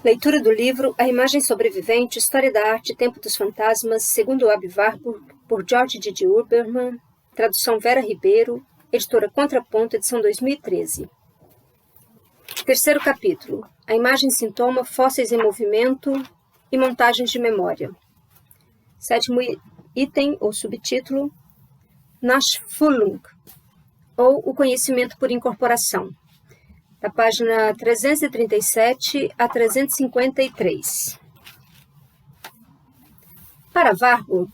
Leitura do livro A Imagem Sobrevivente, História da Arte e Tempo dos Fantasmas, segundo Aby Warburg, por George D. Huberman, tradução Vera Ribeiro, editora Contraponto, edição 2013. Terceiro capítulo. A imagem sintoma, fósseis em movimento e montagens de memória. Sétimo item ou subtítulo, Nachfühlung, ou o conhecimento por incorporação, da página 337 a 353. Para Warburg,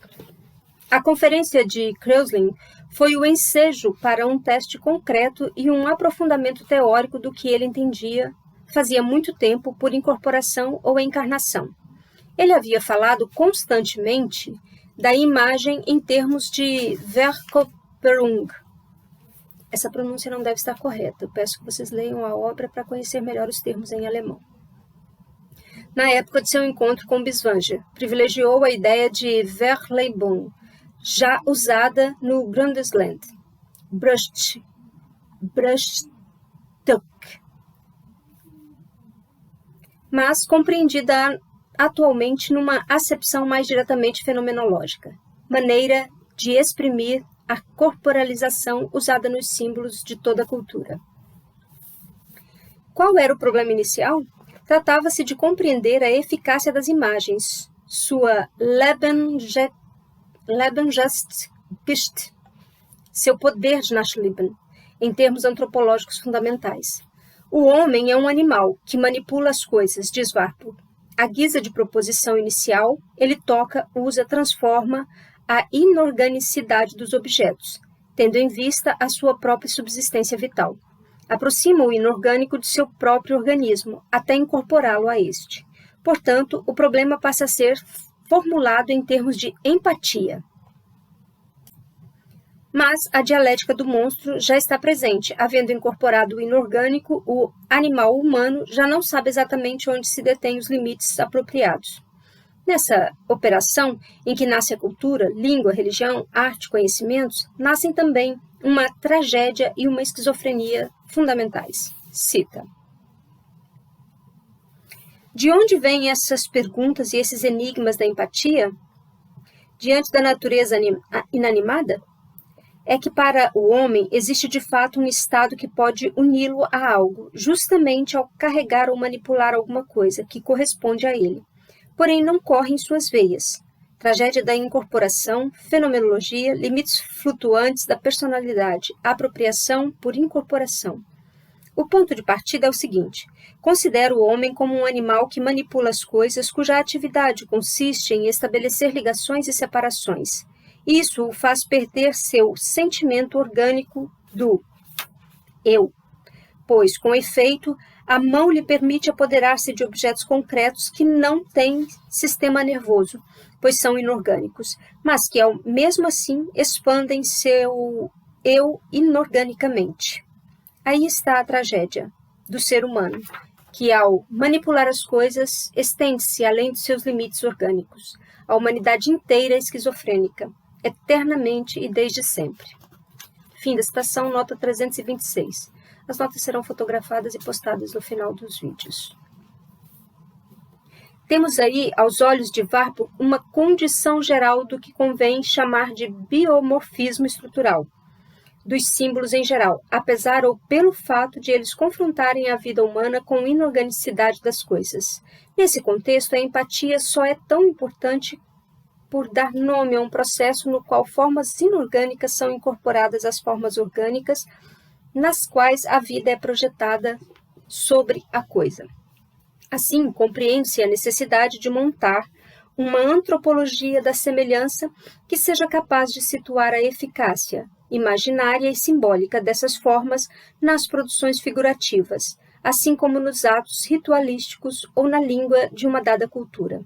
a conferência de Kreuzlin foi o ensejo para um teste concreto e um aprofundamento teórico do que ele entendia, fazia muito tempo, por incorporação ou encarnação. Ele havia falado constantemente da imagem em termos de Verkörperung. Essa pronúncia não deve estar correta. Eu peço que vocês leiam a obra para conhecer melhor os termos em alemão. Na época de seu encontro com Biswanger, privilegiou a ideia de Verleibung, já usada no Grundesland, Bruchstück, mas compreendida atualmente numa acepção mais diretamente fenomenológica, maneira de exprimir a corporalização usada nos símbolos de toda a cultura. Qual era o problema inicial? Tratava-se de compreender a eficácia das imagens, sua Lebensgeist, seu poder de Nachleben, em termos antropológicos fundamentais. O homem é um animal que manipula as coisas, diz Warburg. À guisa de proposição inicial, ele toca, usa, transforma a inorganicidade dos objetos, tendo em vista a sua própria subsistência vital. Aproxima o inorgânico de seu próprio organismo, até incorporá-lo a este. Portanto, o problema passa a ser formulado em termos de empatia. Mas a dialética do monstro já está presente. Havendo incorporado o inorgânico, o animal humano já não sabe exatamente onde se detêm os limites apropriados. Nessa operação, em que nasce a cultura, língua, religião, arte, conhecimentos, nascem também uma tragédia e uma esquizofrenia fundamentais. Cita. De onde vêm essas perguntas e esses enigmas da empatia? Diante da natureza inanimada? É que para o homem existe de fato um estado que pode uni-lo a algo, justamente ao carregar ou manipular alguma coisa que corresponde a ele. Porém, não corre em suas veias. Tragédia da incorporação, fenomenologia, limites flutuantes da personalidade, apropriação por incorporação. O ponto de partida é o seguinte: considero o homem como um animal que manipula as coisas cuja atividade consiste em estabelecer ligações e separações. Isso o faz perder seu sentimento orgânico do eu, pois, com efeito, a mão lhe permite apoderar-se de objetos concretos que não têm sistema nervoso, pois são inorgânicos, mas que, mesmo assim, expandem seu eu inorganicamente. Aí está a tragédia do ser humano, que, ao manipular as coisas, estende-se além de seus limites orgânicos. A humanidade inteira é esquizofrênica, eternamente e desde sempre. Fim da citação, nota 326. As notas serão fotografadas e postadas no final dos vídeos. Temos aí, aos olhos de Warburg, uma condição geral do que convém chamar de biomorfismo estrutural, dos símbolos em geral, apesar ou pelo fato de eles confrontarem a vida humana com a inorganicidade das coisas. Nesse contexto, a empatia só é tão importante por dar nome a um processo no qual formas inorgânicas são incorporadas às formas orgânicas, nas quais a vida é projetada sobre a coisa. Assim, compreende-se a necessidade de montar uma antropologia da semelhança que seja capaz de situar a eficácia imaginária e simbólica dessas formas nas produções figurativas, assim como nos atos ritualísticos ou na língua de uma dada cultura.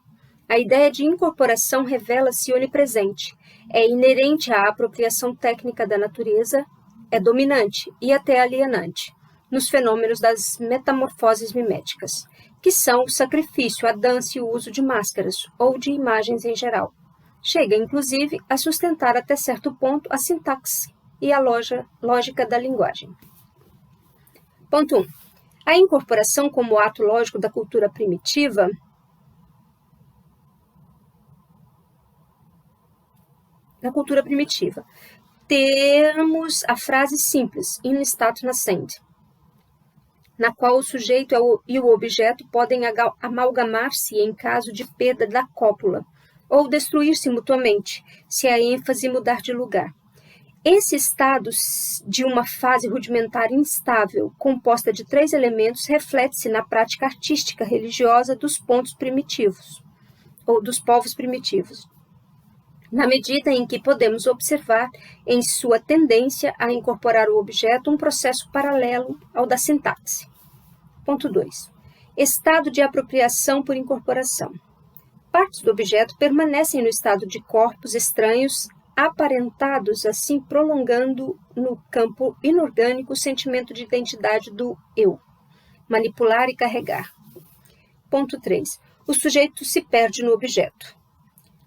A ideia de incorporação revela-se onipresente, é inerente à apropriação técnica da natureza, é dominante e até alienante nos fenômenos das metamorfoses miméticas, que são o sacrifício, a dança e o uso de máscaras ou de imagens em geral. Chega, inclusive, a sustentar até certo ponto a sintaxe e a lógica da linguagem. Ponto 1. A incorporação como ato lógico da cultura primitiva temos a frase simples, in statu nascendi, na qual o sujeito e o objeto podem amalgamar-se em caso de perda da cópula, ou destruir-se mutuamente, se a ênfase mudar de lugar. Esse estado de uma fase rudimentar instável, composta de 3 elementos, reflete-se na prática artística religiosa dos povos primitivos, na medida em que podemos observar em sua tendência a incorporar o objeto um processo paralelo ao da sintaxe. Ponto 2. Estado de apropriação por incorporação. Partes do objeto permanecem no estado de corpos estranhos, aparentados, assim prolongando no campo inorgânico o sentimento de identidade do eu. Manipular e carregar. Ponto 3. O sujeito se perde no objeto.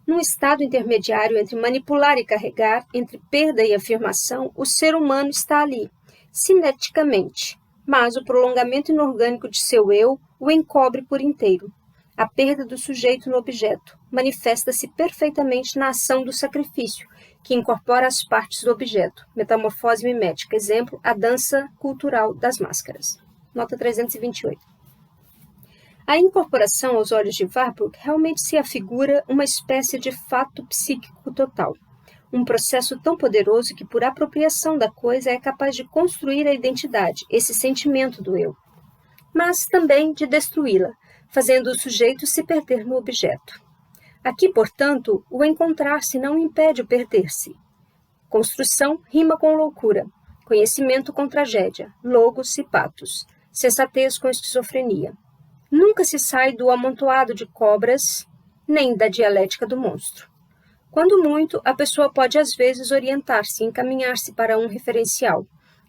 Num estado intermediário entre manipular e carregar, entre perda e afirmação, o ser humano está ali, cineticamente, mas o prolongamento inorgânico de seu eu o encobre por inteiro. A perda do sujeito no objeto manifesta-se perfeitamente na ação do sacrifício, que incorpora as partes do objeto. Metamorfose mimética. Exemplo, a dança cultural das máscaras. Nota 328. A incorporação aos olhos de Warburg realmente se afigura uma espécie de fato psíquico total, um processo tão poderoso que, por apropriação da coisa, é capaz de construir a identidade, esse sentimento do eu, mas também de destruí-la, fazendo o sujeito se perder no objeto. Aqui, portanto, o encontrar-se não impede o perder-se. Construção rima com loucura, conhecimento com tragédia, logos e patos, sensatez com esquizofrenia. Nunca se sai do amontoado de cobras, nem da dialética do monstro. Quando muito, a pessoa pode às vezes orientar-se, encaminhar-se para um referencial,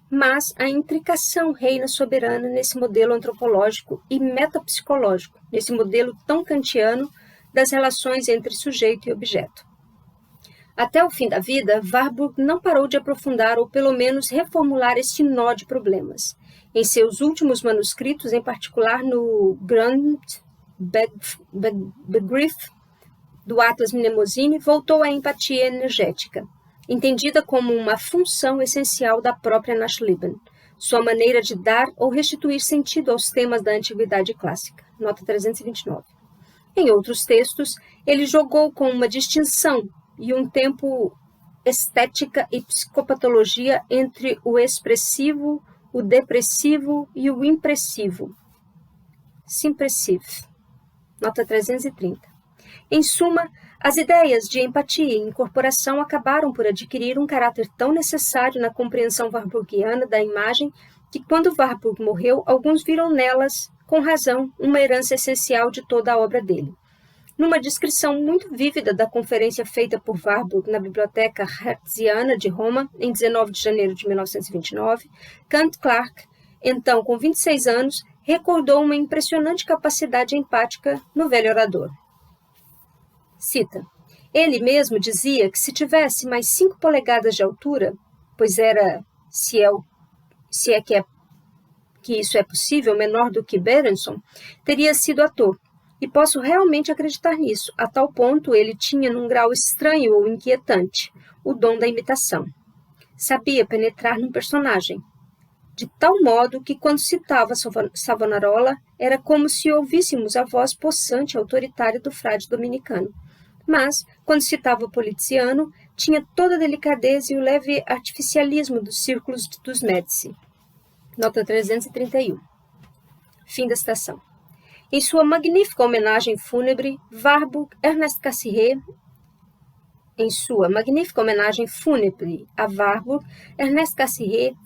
mas a intricação reina soberana nesse modelo antropológico e metapsicológico, nesse modelo tão kantiano das relações entre sujeito e objeto. Até o fim da vida, Warburg não parou de aprofundar ou pelo menos reformular este nó de problemas. Em seus últimos manuscritos, em particular no Grundbegriff do Atlas Mnemosine, voltou à empatia energética, entendida como uma função essencial da própria Nachleben, sua maneira de dar ou restituir sentido aos temas da antiguidade clássica. Nota 329. Em outros textos, ele jogou com uma distinção e um tempo estética e psicopatologia entre o expressivo, o depressivo e o impressivo. Simpressive. Nota 330. Em suma, as ideias de empatia e incorporação acabaram por adquirir um caráter tão necessário na compreensão warburgiana da imagem que, quando Warburg morreu, alguns viram nelas, com razão, uma herança essencial de toda a obra dele. Numa descrição muito vívida da conferência feita por Warburg na Biblioteca Hertziana de Roma, em 19 de janeiro de 1929, Kant Clark, então com 26 anos, recordou uma impressionante capacidade empática no velho orador. Cita: ele mesmo dizia que se tivesse mais 5 polegadas de altura, pois era, se é que isso é possível, menor do que Berenson, teria sido ator. E posso realmente acreditar nisso. A tal ponto ele tinha, num grau estranho ou inquietante, o dom da imitação. Sabia penetrar num personagem, de tal modo que, quando citava Savonarola, era como se ouvíssemos a voz possante e autoritária do frade dominicano. Mas, quando citava Poliziano, tinha toda a delicadeza e o leve artificialismo dos círculos dos Médici. Nota 331. Fim da citação. Em sua magnífica homenagem fúnebre, Ernest Cassirer,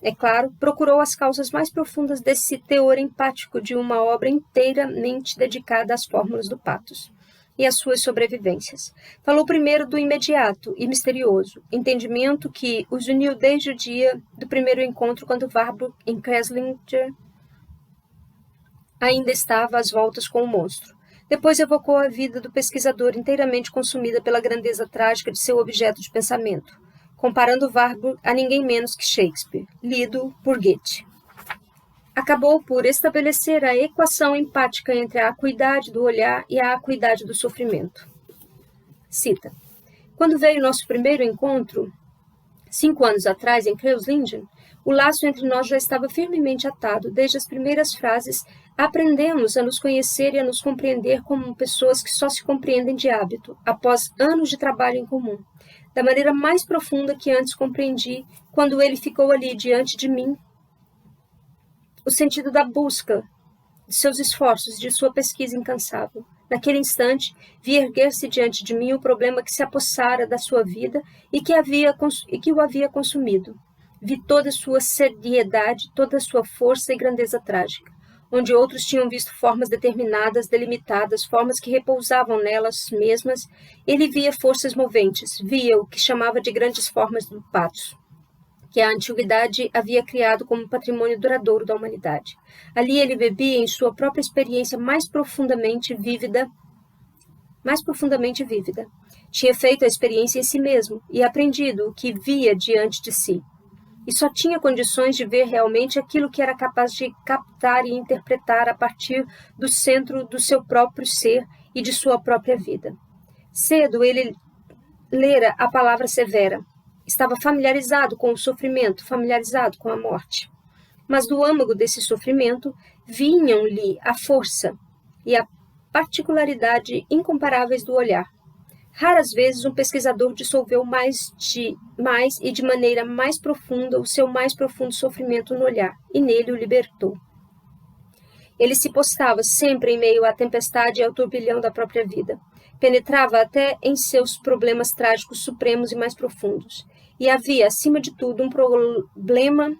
é claro, procurou as causas mais profundas desse teor empático de uma obra inteiramente dedicada às fórmulas do pathos e às suas sobrevivências. Falou primeiro do imediato e misterioso, entendimento que os uniu desde o dia do primeiro encontro, quando Warburg, em Kreslinger, ainda estava às voltas com o monstro. Depois evocou a vida do pesquisador inteiramente consumida pela grandeza trágica de seu objeto de pensamento, comparando Warburg a ninguém menos que Shakespeare, lido por Goethe. acabou por estabelecer a equação empática entre a acuidade do olhar e a acuidade do sofrimento. Cita: quando veio nosso primeiro encontro, 5 anos atrás, em Kreuzlingen, o laço entre nós já estava firmemente atado. Desde as primeiras frases, aprendemos a nos conhecer e a nos compreender como pessoas que só se compreendem de hábito, após anos de trabalho em comum, da maneira mais profunda que antes compreendi, quando ele ficou ali diante de mim, o sentido da busca, de seus esforços, de sua pesquisa incansável. Naquele instante, vi erguer-se diante de mim o problema que se apossara da sua vida e que o havia consumido. Vi toda a sua seriedade, toda a sua força e grandeza trágica. Onde outros tinham visto formas determinadas, delimitadas, formas que repousavam nelas mesmas, ele via forças moventes, via o que chamava de grandes formas do patos, que a antiguidade havia criado como patrimônio duradouro da humanidade. Ali ele bebia em sua própria experiência mais profundamente vívida. Tinha feito a experiência em si mesmo e aprendido o que via diante de si. E só tinha condições de ver realmente aquilo que era capaz de captar e interpretar a partir do centro do seu próprio ser e de sua própria vida. Cedo ele lera a palavra severa. Estava familiarizado com o sofrimento, familiarizado com a morte. Mas do âmago desse sofrimento vinham-lhe a força e a particularidade incomparáveis do olhar. Raras vezes um pesquisador dissolveu mais e de maneira mais profunda o seu mais profundo sofrimento no olhar, e nele o libertou. Ele se postava sempre em meio à tempestade e ao turbilhão da própria vida. Penetrava até em seus problemas trágicos supremos e mais profundos. E havia, acima de tudo, um problema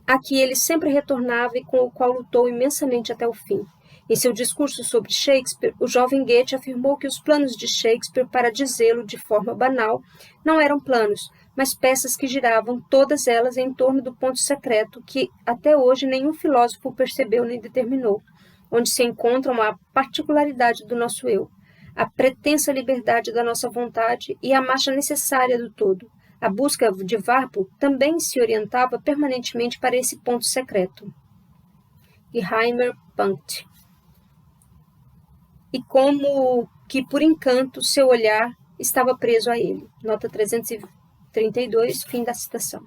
a que ele sempre retornava e com o qual lutou imensamente até o fim. Em seu discurso sobre Shakespeare, o jovem Goethe afirmou que os planos de Shakespeare, para dizê-lo de forma banal, não eram planos, mas peças que giravam todas elas em torno do ponto secreto que até hoje nenhum filósofo percebeu nem determinou, onde se encontra uma particularidade do nosso eu, a pretensa liberdade da nossa vontade e a marcha necessária do todo. A busca de Warburg também se orientava permanentemente para esse ponto secreto. Geheimer Punkt. E como que por encanto seu olhar estava preso a ele. Nota 332, fim da citação.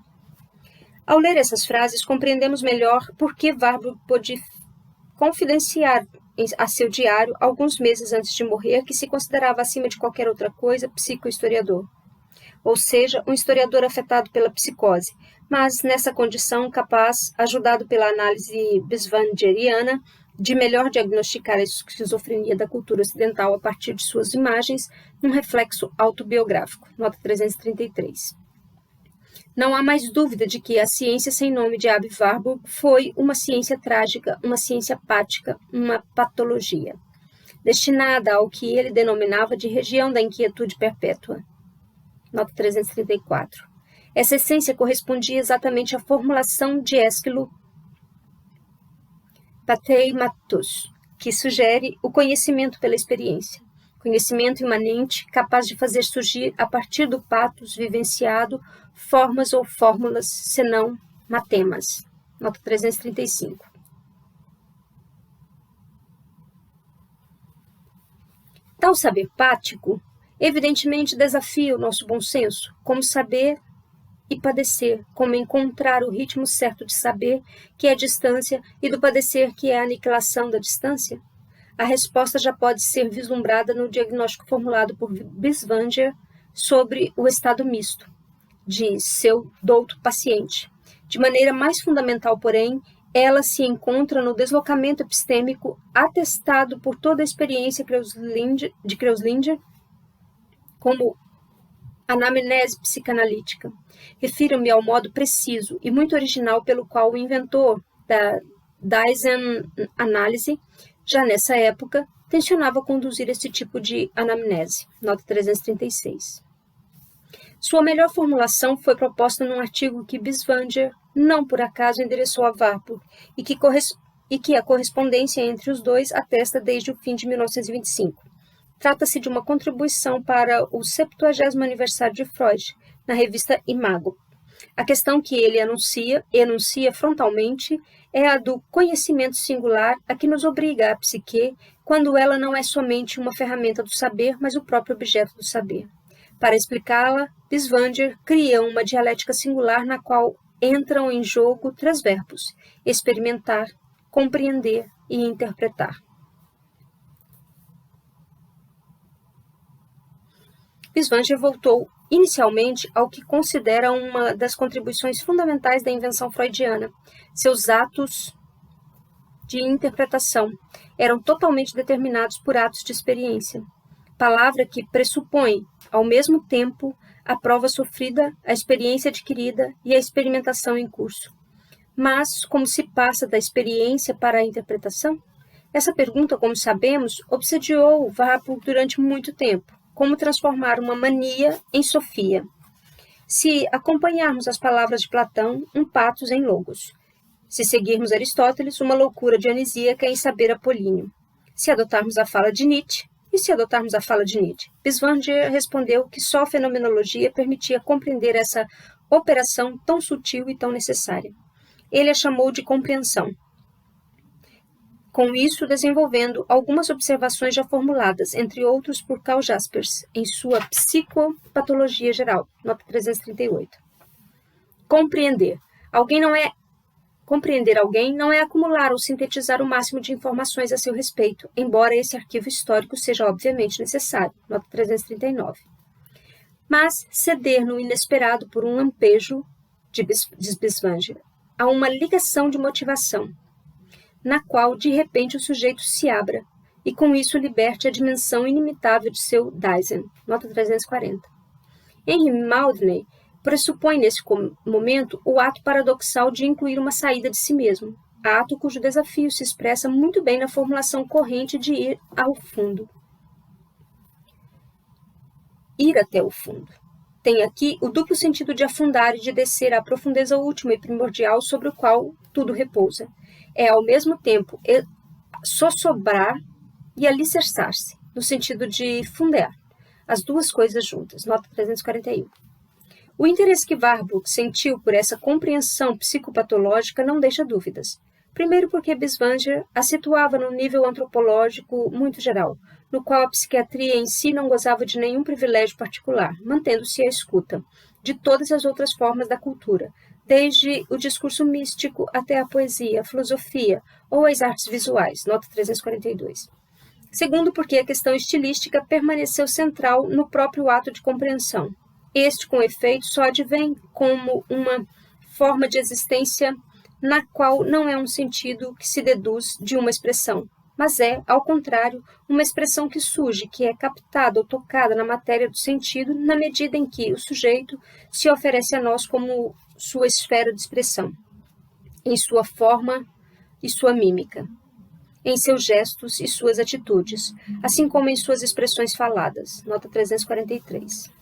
Ao ler essas frases, compreendemos melhor por que Warburg pôde confidenciar a seu diário, alguns meses antes de morrer, que se considerava acima de qualquer outra coisa psicohistoriador. Ou seja, um historiador afetado pela psicose, mas nessa condição capaz, ajudado pela análise biswangeriana, de melhor diagnosticar a esquizofrenia da cultura ocidental a partir de suas imagens, num reflexo autobiográfico. Nota 333. Não há mais dúvida de que a ciência sem nome de Aby Warburg foi uma ciência trágica, uma ciência apática, uma patologia, destinada ao que ele denominava de região da inquietude perpétua. Nota 334. Essa essência correspondia exatamente à formulação de Ésquilo Pateimatus, que sugere o conhecimento pela experiência. Conhecimento imanente, capaz de fazer surgir, a partir do patos vivenciado, formas ou fórmulas, senão matemas. Nota 335. Tal saber pático, evidentemente desafia o nosso bom senso, como saber e padecer, como encontrar o ritmo certo de saber, que é a distância, e do padecer, que é a aniquilação da distância? A resposta já pode ser vislumbrada no diagnóstico formulado por Biswanger sobre o estado misto de seu douto paciente. De maneira mais fundamental, porém, ela se encontra no deslocamento epistêmico atestado por toda a experiência de Kreuzlingen como anamnese psicanalítica. Refiro-me ao modo preciso e muito original pelo qual o inventor da Dasein-Análise, já nessa época, tensionava conduzir esse tipo de anamnese. Nota 336. Sua melhor formulação foi proposta num artigo que Biswanger, não por acaso, endereçou a Warburg e que a correspondência entre os dois atesta desde o fim de 1925. Trata-se de uma contribuição para o 70º aniversário de Freud, na revista Imago. A questão que ele enuncia frontalmente é a do conhecimento singular a que nos obriga a psique, quando ela não é somente uma ferramenta do saber, mas o próprio objeto do saber. Para explicá-la, Bisvanger cria uma dialética singular na qual entram em jogo 3 verbos: experimentar, compreender e interpretar. Bisvanger voltou inicialmente ao que considera uma das contribuições fundamentais da invenção freudiana. Seus atos de interpretação eram totalmente determinados por atos de experiência, palavra que pressupõe, ao mesmo tempo, a prova sofrida, a experiência adquirida e a experimentação em curso. Mas como se passa da experiência para a interpretação? Essa pergunta, como sabemos, obsediou Warburg durante muito tempo. Como transformar uma mania em sofia? Se acompanharmos as palavras de Platão, um patos em logos. Se seguirmos Aristóteles, uma loucura dionisíaca em saber Apolíneo. Se adotarmos a fala de Nietzsche, e se adotarmos a fala de Nietzsche? Bisvanger respondeu que só a fenomenologia permitia compreender essa operação tão sutil e tão necessária. Ele a chamou de compreensão. Com isso, desenvolvendo algumas observações já formuladas, entre outros por Karl Jaspers, em sua Psicopatologia Geral, nota 338. Compreender alguém não é acumular ou sintetizar o máximo de informações a seu respeito, embora esse arquivo histórico seja obviamente necessário, nota 339. Mas ceder no inesperado por um lampejo, diz Bisvanger, a uma ligação de motivação, na qual de repente o sujeito se abra e com isso liberte a dimensão inimitável de seu Dasein, nota 340. Henry Mauldney pressupõe nesse momento o ato paradoxal de incluir uma saída de si mesmo, ato cujo desafio se expressa muito bem na formulação corrente de ir ao fundo. Ir até o fundo. Tem aqui o duplo sentido de afundar e de descer à profundeza última e primordial sobre o qual tudo repousa. É, ao mesmo tempo, sossobrar e alicerçar-se, no sentido de fundear, as duas coisas juntas, nota 341. O interesse que Warburg sentiu por essa compreensão psicopatológica não deixa dúvidas. Primeiro porque Bisvanger a situava num nível antropológico muito geral, no qual a psiquiatria em si não gozava de nenhum privilégio particular, mantendo-se à escuta de todas as outras formas da cultura, desde o discurso místico até a poesia, a filosofia ou as artes visuais, nota 342. Segundo, porque a questão estilística permaneceu central no próprio ato de compreensão. Este, com efeito, só advém como uma forma de existência na qual não é um sentido que se deduz de uma expressão, mas é, ao contrário, uma expressão que surge, que é captada ou tocada na matéria do sentido na medida em que o sujeito se oferece a nós como sua esfera de expressão, em sua forma e sua mímica, em seus gestos e suas atitudes, assim como em suas expressões faladas, nota 343.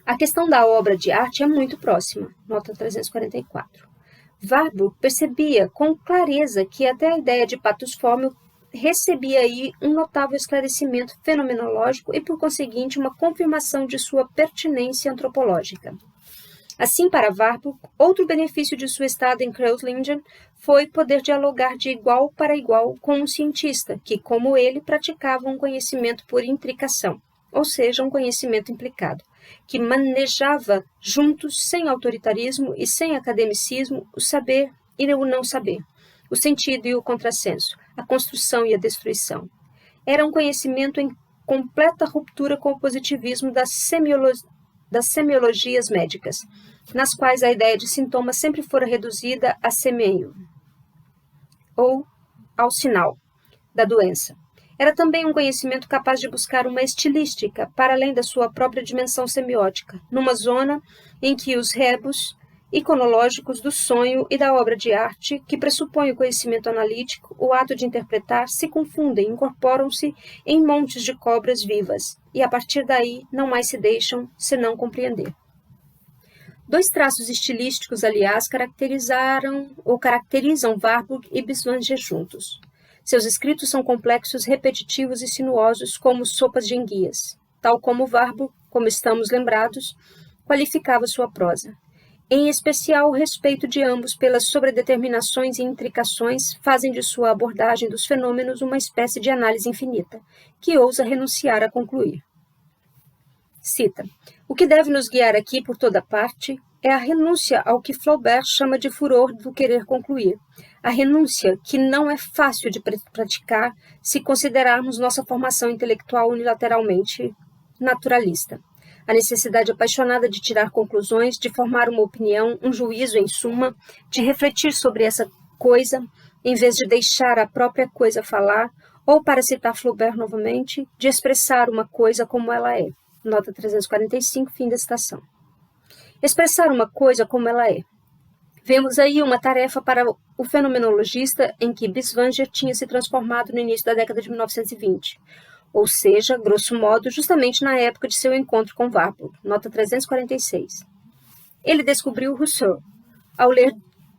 A questão da obra de arte é muito próxima, nota 344. Warburg percebia com clareza que até a ideia de pathos formal recebia aí um notável esclarecimento fenomenológico e, por conseguinte, uma confirmação de sua pertinência antropológica. Assim, para Warburg, outro benefício de sua estada em Kreuzlingen foi poder dialogar de igual para igual com um cientista que, como ele, praticava um conhecimento por intricação, ou seja, um conhecimento implicado, que manejava juntos, sem autoritarismo e sem academicismo, o saber e o não saber, o sentido e o contrassenso, a construção e a destruição. Era um conhecimento em completa ruptura com o positivismo das semiologias médicas, nas quais a ideia de sintoma sempre fora reduzida a semeio, ou ao sinal da doença. Era também um conhecimento capaz de buscar uma estilística para além da sua própria dimensão semiótica, numa zona em que os rebus iconológicos do sonho e da obra de arte, que pressupõe o conhecimento analítico, o ato de interpretar, se confundem, incorporam-se em montes de cobras vivas, e a partir daí não mais se deixam senão compreender. 2 traços estilísticos, aliás, caracterizam Warburg e Bisvanger juntos. Seus escritos são complexos, repetitivos e sinuosos como sopas de enguias, tal como Warburg, como estamos lembrados, qualificava sua prosa. em especial o respeito de ambos pelas sobredeterminações e intricações, fazem de sua abordagem dos fenômenos uma espécie de análise infinita, que ousa renunciar a concluir. Cita: o que deve nos guiar aqui por toda parte é a renúncia ao que Flaubert chama de furor do querer concluir, a renúncia que não é fácil de praticar se considerarmos nossa formação intelectual unilateralmente naturalista. A necessidade apaixonada de tirar conclusões, de formar uma opinião, um juízo em suma, de refletir sobre essa coisa, em vez de deixar a própria coisa falar, ou, para citar Flaubert novamente, de expressar uma coisa como ela é. Nota 345, fim da citação. Expressar uma coisa como ela é. Vemos aí uma tarefa para o fenomenologista em que Binswanger tinha se transformado no início da década de 1920. Ou seja, grosso modo, justamente na época de seu encontro com Warburg, nota 346. Ele descobriu Rousseau ao ler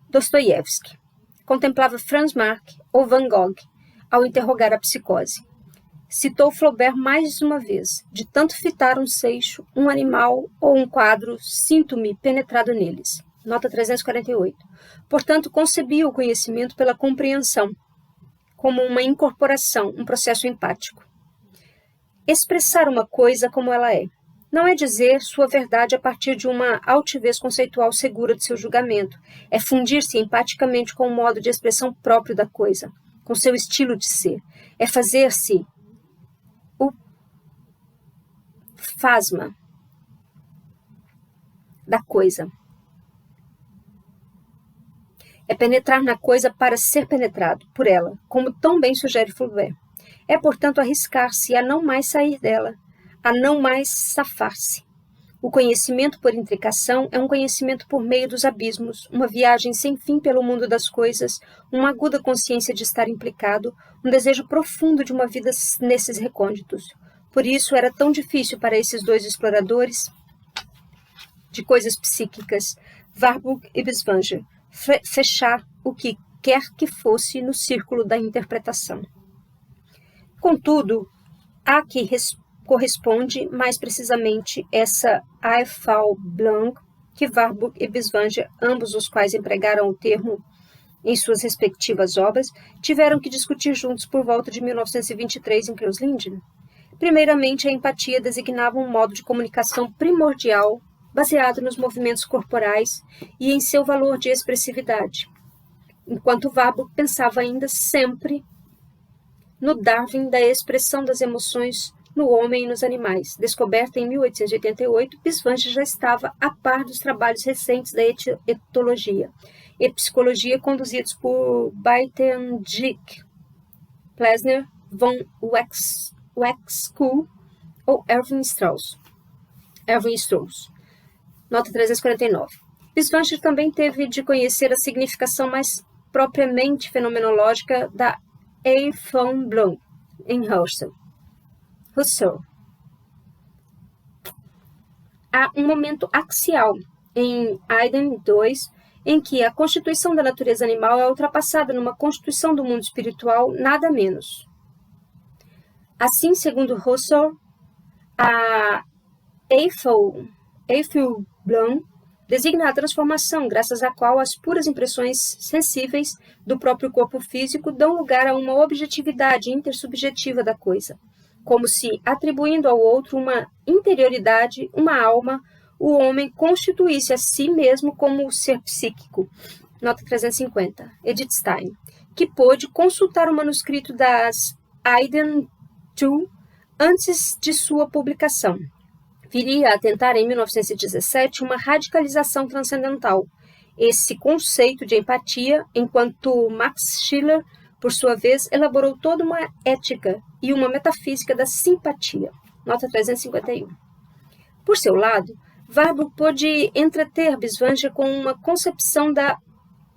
Dostoiévski. Contemplava Franz Marc ou Van Gogh ao interrogar a psicose. Citou Flaubert mais de uma vez. De tanto fitar um seixo, um animal ou um quadro, sinto-me penetrado neles. Nota 348. Portanto, concebia o conhecimento pela compreensão, como uma incorporação, um processo empático. Expressar uma coisa como ela é. Não é dizer sua verdade a partir de uma altivez conceitual segura de seu julgamento. É fundir-se empaticamente com o modo de expressão próprio da coisa, com seu estilo de ser. É fazer-se o fasma da coisa. É penetrar na coisa para ser penetrado por ela, como tão bem sugere Flaubert. É, portanto, arriscar-se a não mais sair dela, a não mais safar-se. O conhecimento por intricação é um conhecimento por meio dos abismos, uma viagem sem fim pelo mundo das coisas, uma aguda consciência de estar implicado, um desejo profundo de uma vida nesses recônditos. Por isso era tão difícil para esses dois exploradores de coisas psíquicas, Warburg e Binswanger, fechar o que quer que fosse no círculo da interpretação. Contudo, a que corresponde mais precisamente essa Eiffel Blanc que Warburg e Binswanger, ambos os quais empregaram o termo em suas respectivas obras, tiveram que discutir juntos por volta de 1923 em Klaus Linden. Primeiramente, a empatia designava um modo de comunicação primordial baseado nos movimentos corporais e em seu valor de expressividade, enquanto Warburg pensava ainda sempre no Darwin da expressão das emoções no homem e nos animais. Descoberta em 1888, Binswanger já estava a par dos trabalhos recentes da etologia e psicologia conduzidos por Buitenzorg, Plessner, von Wexkull ou Erwin Strauss. Nota 349. Binswanger também teve de conhecer a significação mais propriamente fenomenológica da Eiffel Blanc em Rousseau. Há um momento axial em Iden 2 em que a constituição da natureza animal é ultrapassada numa constituição do mundo espiritual nada menos. Assim, segundo Rousseau, a Eiffel Blanc designa a transformação, graças à qual as puras impressões sensíveis do próprio corpo físico dão lugar a uma objetividade intersubjetiva da coisa, como se, atribuindo ao outro uma interioridade, uma alma, o homem constituísse a si mesmo como o ser psíquico. Nota 350. Edith Stein, que pôde consultar o manuscrito das Iden 2 antes de sua publicação. Viria a tentar, em 1917, uma radicalização transcendental. Esse conceito de empatia, enquanto Max Schiller, por sua vez, elaborou toda uma ética e uma metafísica da simpatia. Nota 351. Por seu lado, Warburg pôde entreter Binswanger com uma concepção da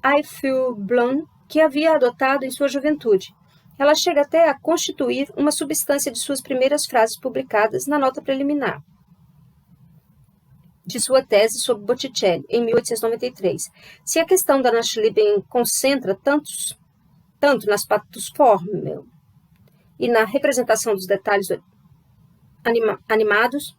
Eiffel Blanc que havia adotado em sua juventude. Ela chega até a constituir uma substância de suas primeiras frases publicadas na nota preliminar de sua tese sobre Botticelli, em 1893. Se a questão da Nachleben concentra tanto nas patos formel e na representação dos detalhes animados,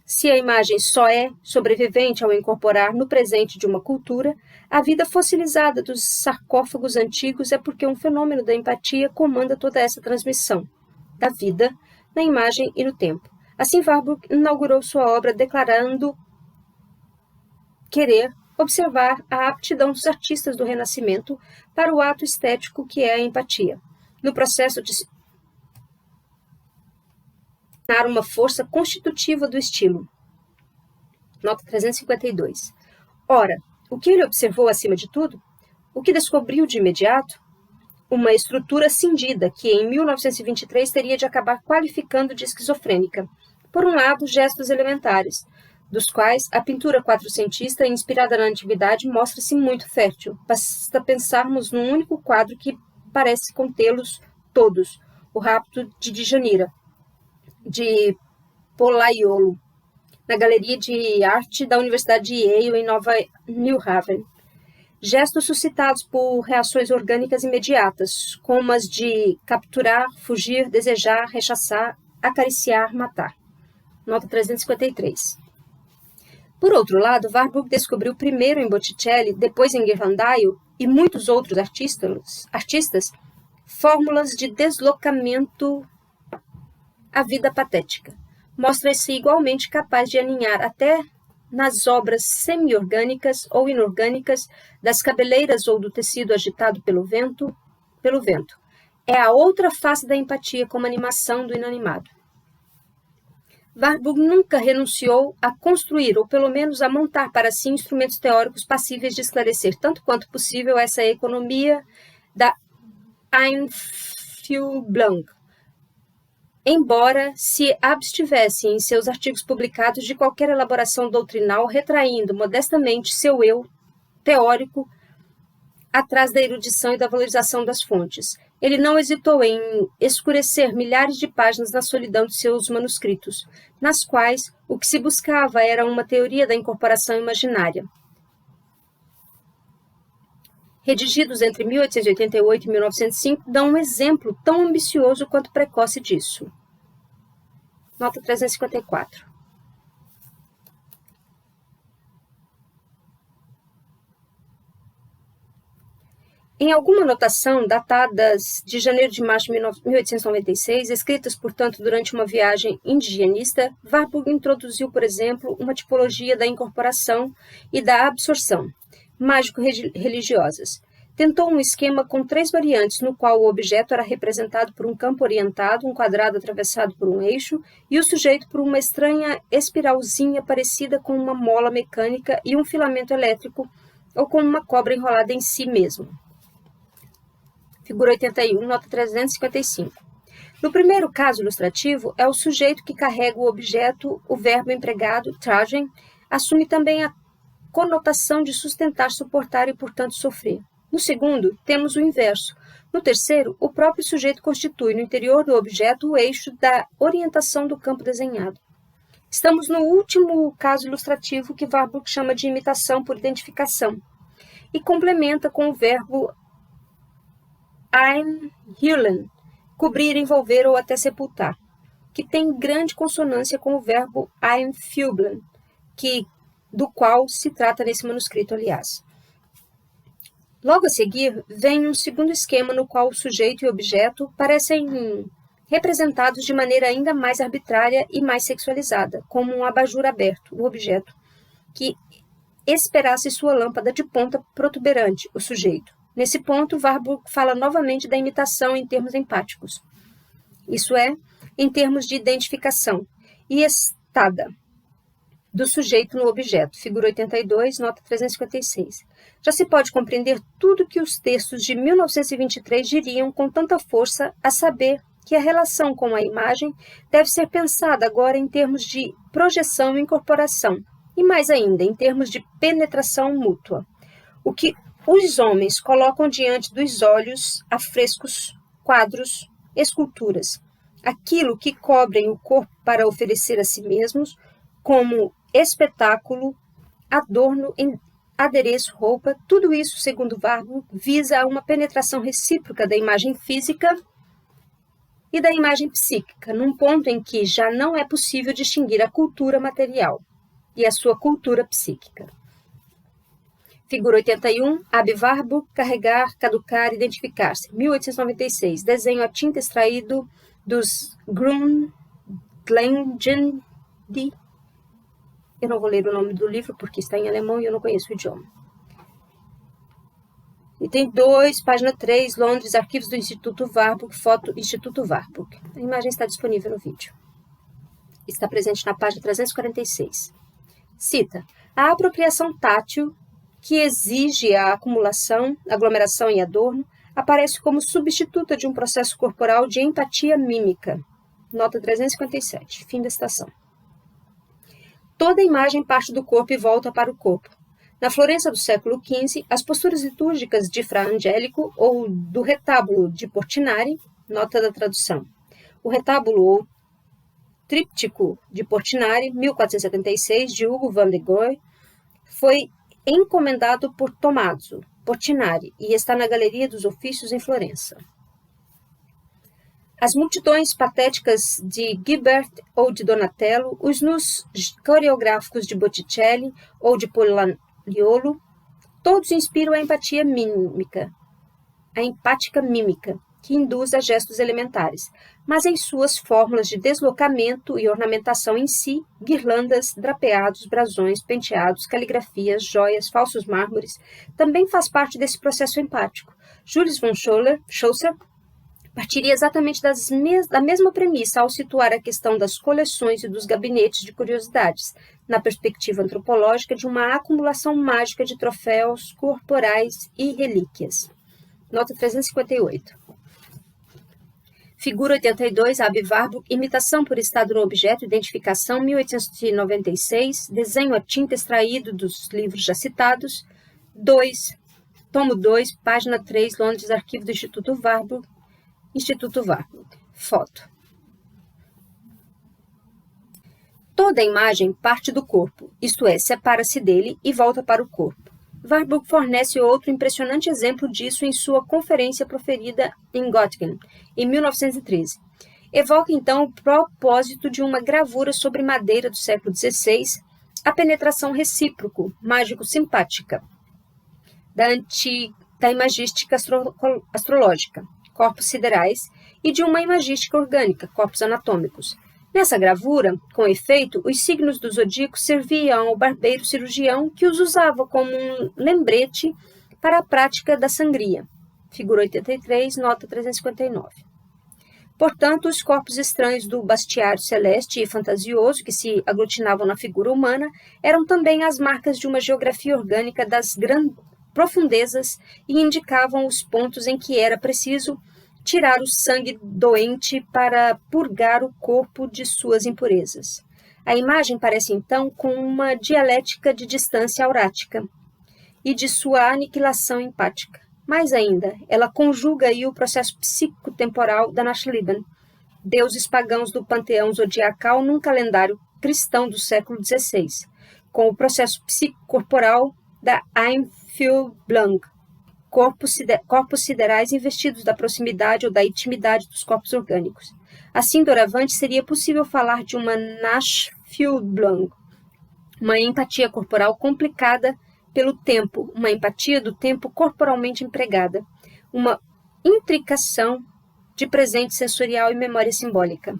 Se a imagem só é sobrevivente ao incorporar no presente de uma cultura, a vida fossilizada dos sarcófagos antigos é porque um fenômeno da empatia comanda toda essa transmissão da vida na imagem e no tempo. Assim, Warburg inaugurou sua obra declarando querer observar a aptidão dos artistas do Renascimento para o ato estético que é a empatia, no processo de se tornar uma força constitutiva do estilo. Nota 352. Ora, o que ele observou acima de tudo? O que descobriu de imediato? Uma estrutura cindida que, em 1923, teria de acabar qualificando de esquizofrênica. Por um lado, gestos elementares, dos quais a pintura quatrocentista, inspirada na antiguidade, mostra-se muito fértil. Basta pensarmos num único quadro que parece contê-los todos, o Rapto de Djanira, de Pollaiolo, na Galeria de Arte da Universidade de Yale, em Nova New Haven. Gestos suscitados por reações orgânicas imediatas, como as de capturar, fugir, desejar, rechaçar, acariciar, matar. Nota 353. Por outro lado, Warburg descobriu primeiro em Botticelli, depois em Ghirlandaio e muitos outros artistas fórmulas de deslocamento à vida patética. Mostra-se igualmente capaz de aninhar até nas obras semi-orgânicas ou inorgânicas das cabeleiras ou do tecido agitado pelo vento. É a outra face da empatia como animação do inanimado. Warburg nunca renunciou a construir, ou pelo menos a montar para si instrumentos teóricos passíveis de esclarecer, tanto quanto possível, essa economia da Einfühlung, embora se abstivesse em seus artigos publicados de qualquer elaboração doutrinal, retraindo modestamente seu eu teórico atrás da erudição e da valorização das fontes. Ele não hesitou em escurecer milhares de páginas na solidão de seus manuscritos, nas quais o que se buscava era uma teoria da incorporação imaginária. Redigidos entre 1888 e 1905, dão um exemplo tão ambicioso quanto precoce disso. Nota 354. Em alguma anotação, datadas de janeiro de março de 1896, escritas, portanto, durante uma viagem indigenista, Warburg introduziu, por exemplo, uma tipologia da incorporação e da absorção, mágico-religiosas. Tentou um esquema com 3 variantes, no qual o objeto era representado por um campo orientado, um quadrado atravessado por um eixo, e o sujeito por uma estranha espiralzinha parecida com uma mola mecânica e um filamento elétrico, ou com uma cobra enrolada em si mesmo. Figura 81, nota 355. No primeiro caso ilustrativo, é o sujeito que carrega o objeto, o verbo empregado, tragen, assume também a conotação de sustentar, suportar e, portanto, sofrer. No segundo, temos o inverso. No terceiro, o próprio sujeito constitui, no interior do objeto, o eixo da orientação do campo desenhado. Estamos no último caso ilustrativo que Warburg chama de imitação por identificação e complementa com o verbo einhüllen, cobrir, envolver ou até sepultar, que tem grande consonância com o verbo einfühlen, do qual se trata nesse manuscrito, aliás. Logo a seguir, vem um segundo esquema no qual o sujeito e o objeto parecem representados de maneira ainda mais arbitrária e mais sexualizada, como um abajur aberto, o objeto, que esperasse sua lâmpada de ponta protuberante, o sujeito. Nesse ponto, Warburg fala novamente da imitação em termos empáticos, isso é, em termos de identificação, e estada do sujeito no objeto, figura 82, nota 356. Já se pode compreender tudo que os textos de 1923 diriam com tanta força, a saber que a relação com a imagem deve ser pensada agora em termos de projeção e incorporação, e mais ainda, em termos de penetração mútua. O que os homens colocam diante dos olhos afrescos, quadros, esculturas, aquilo que cobrem o corpo para oferecer a si mesmos, como espetáculo, adorno, adereço, roupa, tudo isso, segundo Warburg, visa a uma penetração recíproca da imagem física e da imagem psíquica, num ponto em que já não é possível distinguir a cultura material e a sua cultura psíquica. Figura 81, ab Warburg, carregar, caducar, identificar-se. 1896. Desenho a tinta extraído dos Grundlegende. Eu não vou ler o nome do livro porque está em alemão e eu não conheço o idioma. Item 2, página 3, Londres, arquivos do Instituto Warburg, foto Instituto Warburg. A imagem está disponível no vídeo. Está presente na página 346. Cita: a apropriação tátil, que exige a acumulação, aglomeração e adorno, aparece como substituta de um processo corporal de empatia mímica. Nota 357, fim da citação. Toda imagem parte do corpo e volta para o corpo. Na Florença do século XV, as posturas litúrgicas de Fra Angelico ou do retábulo de Portinari, nota da tradução. O retábulo ou tríptico de Portinari, 1476, de Hugo van de Goy, foi encomendado por Tommaso Portinari e está na Galeria dos Ofícios em Florença. As multidões patéticas de Guibert ou de Donatello, os nus coreográficos de Botticelli ou de Pollaiolo, todos inspiram a empatia mímica, que induz a gestos elementares, mas em suas fórmulas de deslocamento e ornamentação em si, guirlandas, drapeados, brasões, penteados, caligrafias, joias, falsos mármores, também faz parte desse processo empático. Julius von Schlosser partiria exatamente da mesma premissa ao situar a questão das coleções e dos gabinetes de curiosidades, na perspectiva antropológica de uma acumulação mágica de troféus corporais e relíquias. Nota 358. Figura 82, ab Warburg, imitação por estado no objeto, identificação, 1896, desenho a tinta extraído dos livros já citados, 2, tomo 2, página 3, Londres, arquivo do Instituto Warburg, foto. Toda a imagem parte do corpo, isto é, separa-se dele e volta para o corpo. Warburg fornece outro impressionante exemplo disso em sua conferência proferida em Göttingen, em 1913. Evoca, então, o propósito de uma gravura sobre madeira do século XVI, a penetração recíproco, mágico-simpática, da imagística astrológica, corpos siderais, e de uma imagística orgânica, corpos anatômicos. Nessa gravura, com efeito, os signos do zodíaco serviam ao barbeiro cirurgião que os usava como um lembrete para a prática da sangria. Figura 83, nota 359. Portanto, os corpos estranhos do bastiário celeste e fantasioso que se aglutinavam na figura humana eram também as marcas de uma geografia orgânica das profundezas e indicavam os pontos em que era preciso tirar o sangue doente para purgar o corpo de suas impurezas. A imagem parece, então, com uma dialética de distância aurática e de sua aniquilação empática. Mais ainda, ela conjuga aí o processo psicotemporal da Nachleben, deuses pagãos do panteão zodiacal num calendário cristão do século XVI, com o processo psicocorporal da Einfühlung, corpos siderais investidos da proximidade ou da intimidade dos corpos orgânicos. Assim, doravante, seria possível falar de uma Nachfühlung, uma empatia corporal complicada pelo tempo, uma empatia do tempo corporalmente empregada, uma intricação de presente sensorial e memória simbólica.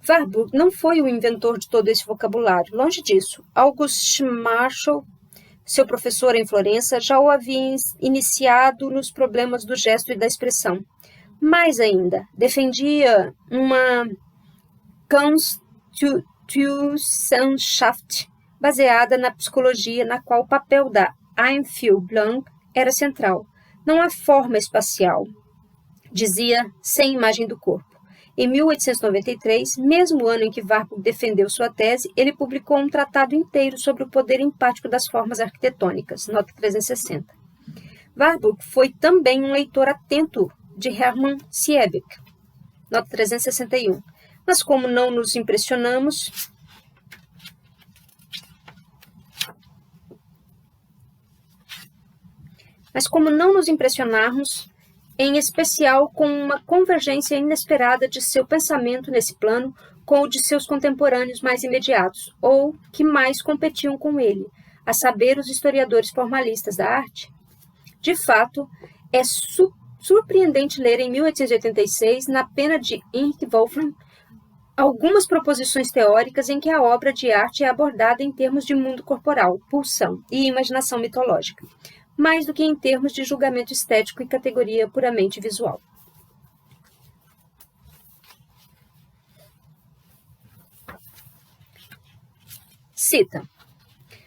Warburg não foi o inventor de todo esse vocabulário, longe disso. August Marshall, seu professor em Florença, já o havia iniciado nos problemas do gesto e da expressão. Mais ainda, defendia uma Kunstwissenschaft baseada na psicologia, na qual o papel da Einfühlung era central. Não há forma espacial, dizia, sem imagem do corpo. Em 1893, mesmo ano em que Warburg defendeu sua tese, ele publicou um tratado inteiro sobre o poder empático das formas arquitetônicas, nota 360. Warburg foi também um leitor atento de Hermann Siebeck, nota 361. Mas como não nos impressionarmos, em especial com uma convergência inesperada de seu pensamento nesse plano com o de seus contemporâneos mais imediatos, ou que mais competiam com ele, a saber, os historiadores formalistas da arte? De fato, é surpreendente ler em 1886, na pena de Henrik Wolfram, algumas proposições teóricas em que a obra de arte é abordada em termos de mundo corporal, pulsão e imaginação mitológica, mais do que em termos de julgamento estético e categoria puramente visual. Cita: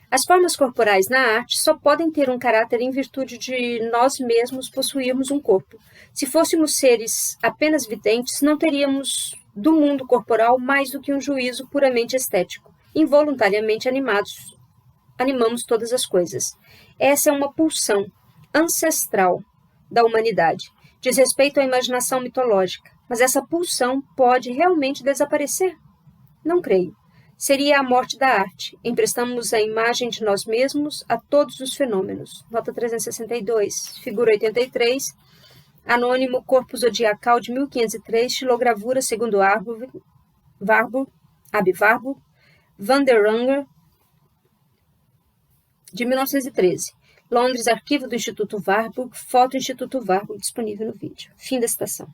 as formas corporais na arte só podem ter um caráter em virtude de nós mesmos possuirmos um corpo. Se fôssemos seres apenas videntes, não teríamos do mundo corporal mais do que um juízo puramente estético. Involuntariamente animamos todas as coisas. Essa é uma pulsão ancestral da humanidade. Diz respeito à imaginação mitológica. Mas essa pulsão pode realmente desaparecer? Não creio. Seria a morte da arte. Emprestamos a imagem de nós mesmos a todos os fenômenos. Nota 362, figura 83, anônimo Corpo Zodiacal de 1503, xilogravura segundo Warburg, Van der Runger, de 1913. Londres, arquivo do Instituto Warburg, foto Instituto Warburg, disponível no vídeo. Fim da citação.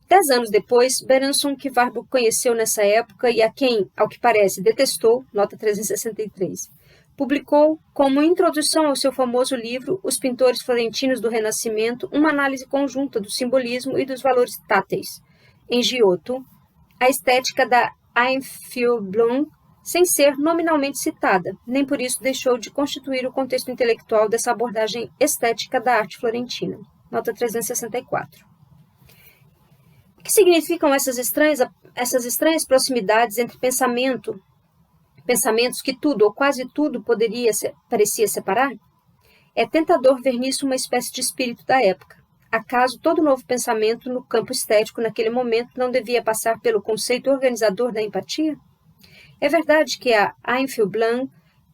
10 anos depois, Berenson, que Warburg conheceu nessa época e a quem, ao que parece, detestou, nota 363, publicou, como introdução ao seu famoso livro Os Pintores Florentinos do Renascimento, uma análise conjunta do simbolismo e dos valores táteis. Em Giotto, a estética da Einfühlung, sem ser nominalmente citada, nem por isso deixou de constituir o contexto intelectual dessa abordagem estética da arte florentina. Nota 364. O que significam essas estranhas proximidades entre pensamentos que tudo ou quase tudo parecia separar? É tentador ver nisso uma espécie de espírito da época. Acaso todo novo pensamento no campo estético naquele momento não devia passar pelo conceito organizador da empatia? É verdade que a Einfühlung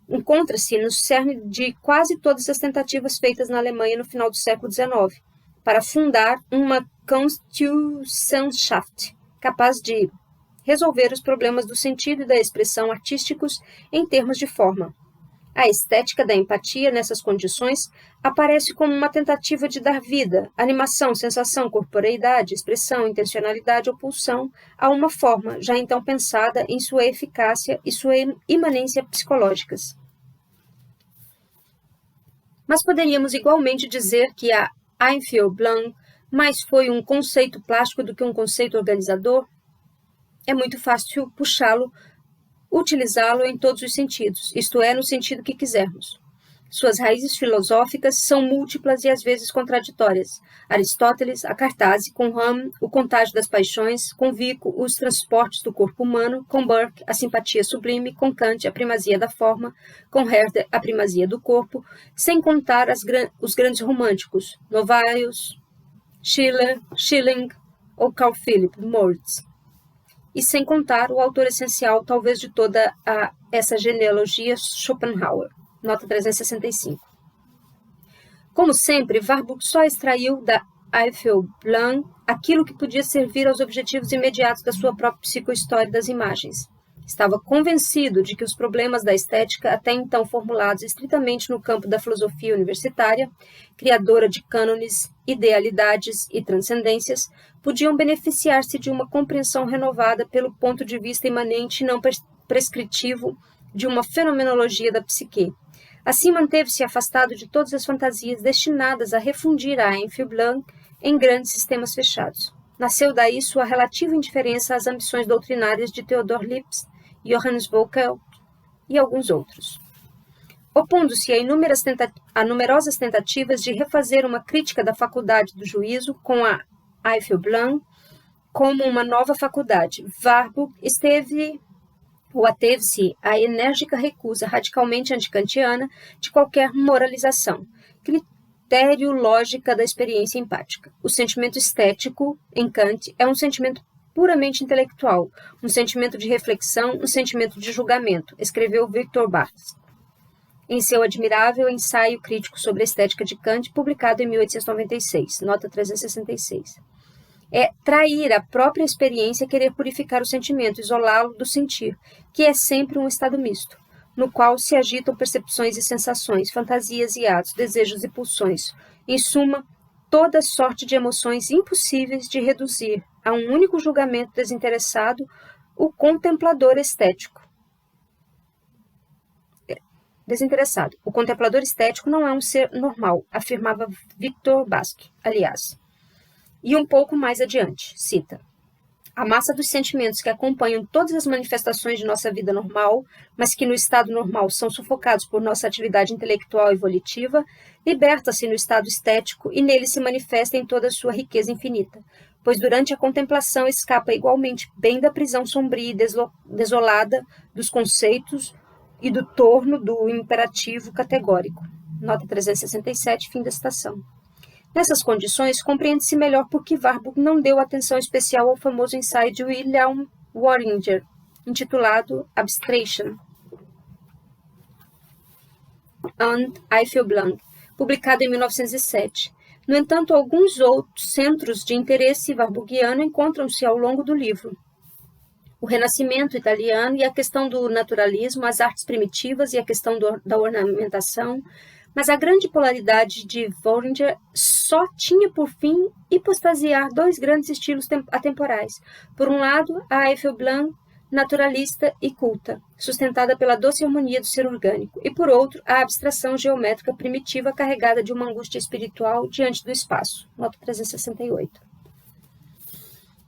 encontra-se no cerne de quase todas as tentativas feitas na Alemanha no final do século XIX, para fundar uma Kunstwissenschaft capaz de resolver os problemas do sentido e da expressão artísticos em termos de forma. A estética da empatia, nessas condições, aparece como uma tentativa de dar vida, animação, sensação, corporeidade, expressão, intencionalidade ou pulsão a uma forma, já então pensada em sua eficácia e sua imanência psicológicas. Mas poderíamos igualmente dizer que a Einfühlung mais foi um conceito plástico do que um conceito organizador? É muito fácil utilizá-lo em todos os sentidos, isto é, no sentido que quisermos. Suas raízes filosóficas são múltiplas e às vezes contraditórias. Aristóteles, a cartaz, com Hahn, o contágio das paixões, com Vico, os transportes do corpo humano, com Burke, a simpatia sublime, com Kant, a primazia da forma, com Herder, a primazia do corpo, sem contar os grandes românticos, Novalis, Schiller, Schelling ou Carl Philipp Moritz. E sem contar o autor essencial, talvez, de toda essa genealogia, Schopenhauer. Nota 365. Como sempre, Warburg só extraiu da Einfühlung aquilo que podia servir aos objetivos imediatos da sua própria psicohistória das imagens. Estava convencido de que os problemas da estética, até então formulados estritamente no campo da filosofia universitária, criadora de cânones, idealidades e transcendências, podiam beneficiar-se de uma compreensão renovada pelo ponto de vista imanente e não prescritivo de uma fenomenologia da psique. Assim, manteve-se afastado de todas as fantasias destinadas a refundir a Einfühlung em grandes sistemas fechados. Nasceu daí sua relativa indiferença às ambições doutrinárias de Theodor Lipps, Johannes Voelkel e alguns outros. Opondo-se a numerosas tentativas de refazer uma crítica da faculdade do juízo com a Einfühlung como uma nova faculdade, Warburg ateve-se à enérgica recusa radicalmente antikantiana de qualquer moralização, critério lógica da experiência empática. O sentimento estético, em Kant, é um sentimento puramente intelectual, um sentimento de reflexão, um sentimento de julgamento, escreveu Victor Barthes. em seu admirável ensaio crítico sobre a estética de Kant, publicado em 1896, nota 366. É trair a própria experiência, querer purificar o sentimento, isolá-lo do sentir, que é sempre um estado misto, no qual se agitam percepções e sensações, fantasias e atos, desejos e pulsões, em suma, toda sorte de emoções impossíveis de reduzir a um único julgamento desinteressado o contemplador estético. Desinteressado. O contemplador estético não é um ser normal, afirmava Victor Basque, aliás. E um pouco mais adiante, cita: a massa dos sentimentos que acompanham todas as manifestações de nossa vida normal, mas que no estado normal são sufocados por nossa atividade intelectual e volitiva, liberta-se no estado estético e nele se manifesta em toda a sua riqueza infinita, pois durante a contemplação escapa igualmente bem da prisão sombria e desolada dos conceitos e do torno do imperativo categórico. Nota 367, fim da citação. Nessas condições, compreende-se melhor por que Warburg não deu atenção especial ao famoso ensaio de Wilhelm Wöhringer, intitulado Abstraction and Einfühlung, publicado em 1907. No entanto, alguns outros centros de interesse warburgiano encontram-se ao longo do livro. O Renascimento italiano e a questão do naturalismo, as artes primitivas e a questão da ornamentação, mas a grande polaridade de Wöhringer só tinha por fim hipostasiar dois grandes estilos atemporais. Por um lado, a Einfühlung naturalista e culta, sustentada pela doce harmonia do ser orgânico, e por outro, a abstração geométrica primitiva carregada de uma angústia espiritual diante do espaço. Nota 368.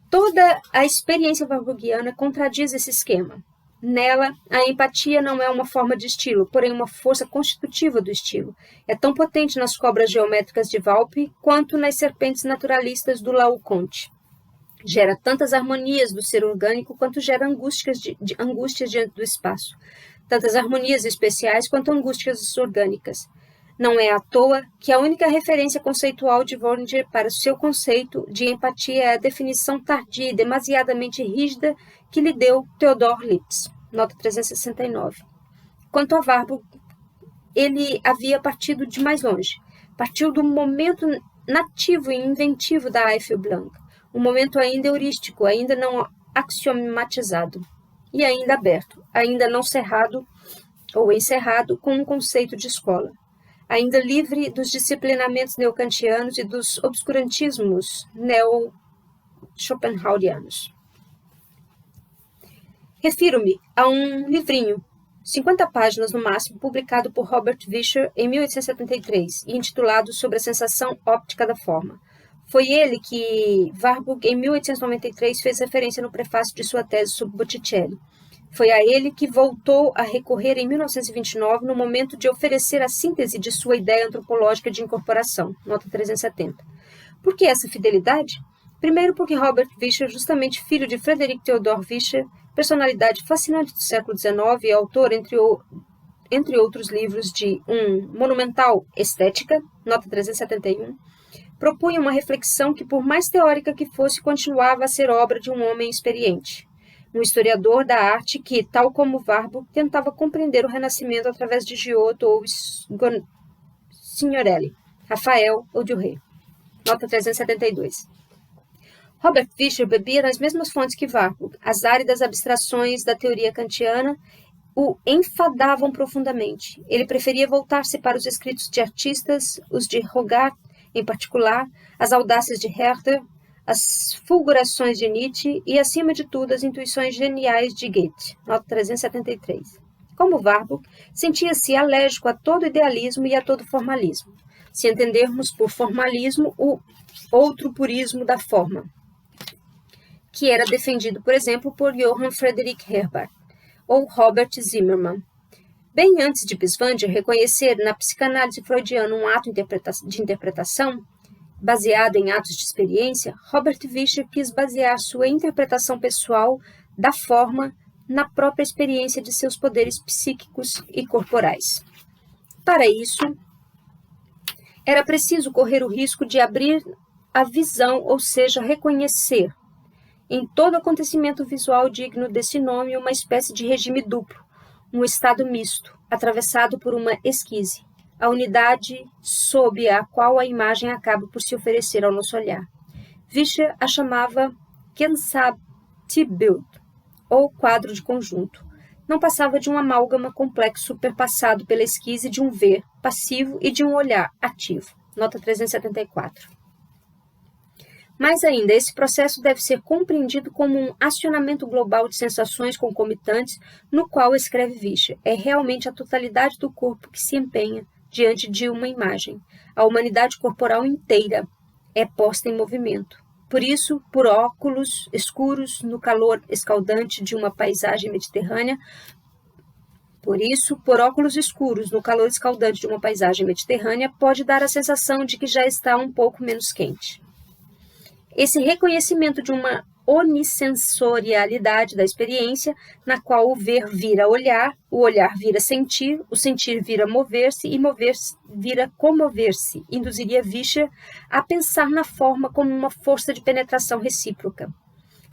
Toda a experiência warburgiana contradiz esse esquema. Nela, a empatia não é uma forma de estilo, porém uma força constitutiva do estilo. É tão potente nas cobras geométricas de Walpe quanto nas serpentes naturalistas do Laocoonte. Gera tantas harmonias do ser orgânico quanto gera angústias diante do espaço. Tantas harmonias especiais quanto angústias orgânicas. Não é à toa que a única referência conceitual de Wöhringer para o seu conceito de empatia é a definição tardia e demasiadamente rígida que lhe deu Theodor Lipps, nota 369. Quanto a Warburg, ele havia partido de mais longe. Partiu do momento nativo e inventivo da Einfühlung, um momento ainda heurístico, ainda não axiomatizado, e ainda aberto, ainda não cerrado ou encerrado com um conceito de escola. Ainda livre dos disciplinamentos neocantianos e dos obscurantismos neo-schopenhauerianos. Refiro-me a um livrinho, 50 páginas no máximo, publicado por Robert Vischer em 1873 e intitulado Sobre a Sensação Óptica da Forma. Foi ele que Warburg, em 1893, fez referência no prefácio de sua tese sobre Botticelli. Foi a ele que voltou a recorrer em 1929, no momento de oferecer a síntese de sua ideia antropológica de incorporação, nota 370. Por que essa fidelidade? Primeiro porque Robert Vischer, justamente filho de Frederick Theodor Vischer, personalidade fascinante do século XIX e autor, entre outros livros, de um monumental Estética, nota 371, propunha uma reflexão que, por mais teórica que fosse, continuava a ser obra de um homem experiente. Um historiador da arte que, tal como Warburg, tentava compreender o Renascimento através de Giotto ou Signorelli, Rafael ou Durer. Nota 372. Robert Vischer bebia nas mesmas fontes que Warburg. As áridas abstrações da teoria kantiana o enfadavam profundamente. Ele preferia voltar-se para os escritos de artistas, os de Hogarth em particular, as audácias de Herder, as fulgurações de Nietzsche e, acima de tudo, as intuições geniais de Goethe, nota 373. Como Warburg, sentia-se alérgico a todo idealismo e a todo formalismo. Se entendermos por formalismo o outro purismo da forma, que era defendido, por exemplo, por Johann Friedrich Herbart ou Robert Zimmermann. Bem antes de Biswanger reconhecer na psicanálise freudiana um ato de interpretação, baseado em atos de experiência, Robert Vischer quis basear sua interpretação pessoal da forma na própria experiência de seus poderes psíquicos e corporais. Para isso, era preciso correr o risco de abrir a visão, ou seja, reconhecer em todo acontecimento visual digno desse nome uma espécie de regime duplo, um estado misto, atravessado por uma esquise, a unidade sob a qual a imagem acaba por se oferecer ao nosso olhar. Vischer a chamava Gesamtbild, ou quadro de conjunto. Não passava de um amálgama complexo perpassado pela esquise de um ver passivo e de um olhar ativo. Nota 374. Mais ainda, esse processo deve ser compreendido como um acionamento global de sensações concomitantes no qual escreve Vischer. É realmente a totalidade do corpo que se empenha diante de uma imagem. A humanidade corporal inteira é posta em movimento. Por isso, por óculos escuros no calor escaldante de uma paisagem mediterrânea, pode dar a sensação de que já está um pouco menos quente. Esse reconhecimento de uma onissensorialidade da experiência, na qual o ver vira olhar, o olhar vira sentir, o sentir vira mover-se e mover-se vira comover-se, induziria Vischer a pensar na forma como uma força de penetração recíproca.